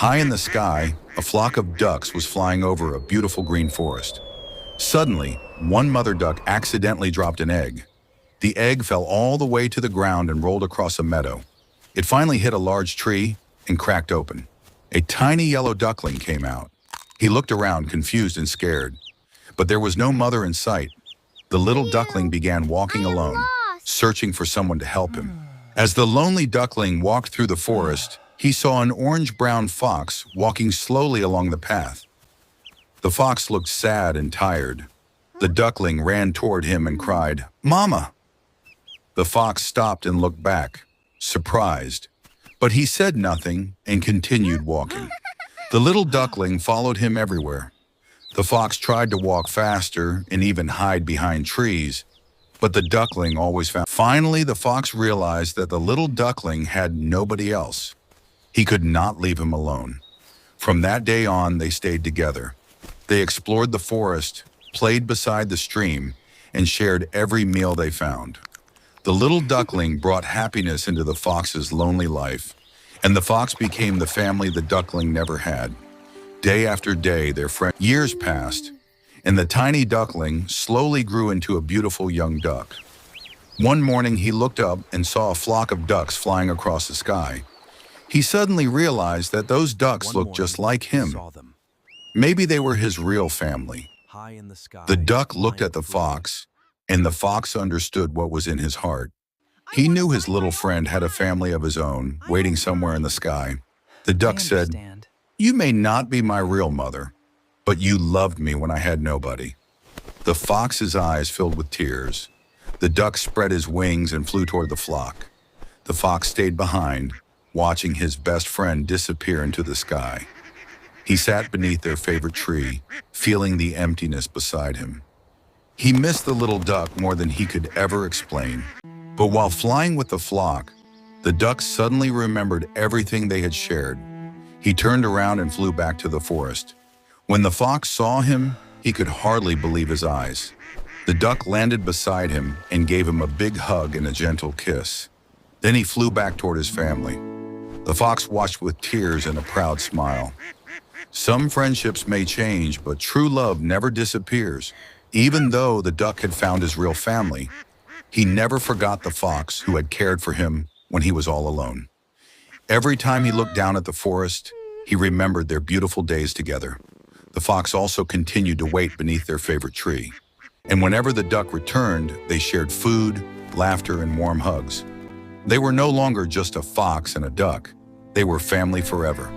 High in the sky, a flock of ducks was flying over a beautiful green forest. Suddenly, one mother duck accidentally dropped an egg. The egg fell all the way to the ground and rolled across a meadow. It finally hit a large tree and cracked open. A tiny yellow duckling came out. He looked around, confused and scared. But there was no mother in sight. The little duckling began walking alone, searching for someone to help him. As the lonely duckling walked through the forest, he saw an orange-brown fox walking slowly along the path. The fox looked sad and tired. The duckling ran toward him and cried, "Mama!" The fox stopped and looked back, surprised. But he said nothing and continued walking. The little duckling followed him everywhere. The fox tried to walk faster and even hide behind trees, but the duckling always found. Finally, the fox realized that the little duckling had nobody else. He could not leave him alone. From that day on, they stayed together. They explored the forest, played beside the stream, and shared every meal they found. The little duckling brought happiness into the fox's lonely life, and the fox became the family the duckling never had. Day after day, their friends. Years passed, and the tiny duckling slowly grew into a beautiful young duck. One morning, he looked up and saw a flock of ducks flying across the sky. He suddenly realized that those ducks looked just like him. Maybe they were his real family. The duck looked at the fox, and the fox understood what was in his heart. He knew his little friend had a family of his own, waiting somewhere in the sky. The duck said, "You may not be my real mother, but you loved me when I had nobody." The fox's eyes filled with tears. The duck spread his wings and flew toward the flock. The fox stayed behind, watching his best friend disappear into the sky. He sat beneath their favorite tree, feeling the emptiness beside him. He missed the little duck more than he could ever explain. But while flying with the flock, the duck suddenly remembered everything they had shared. He turned around and flew back to the forest. When the fox saw him, he could hardly believe his eyes. The duck landed beside him and gave him a big hug and a gentle kiss. Then he flew back toward his family. The fox watched with tears and a proud smile. Some friendships may change, but true love never disappears. Even though the duck had found his real family, he never forgot the fox who had cared for him when he was all alone. Every time he looked down at the forest, he remembered their beautiful days together. The fox also continued to wait beneath their favorite tree. And whenever the duck returned, they shared food, laughter, and warm hugs. They were no longer just a fox and a duck. They were family forever.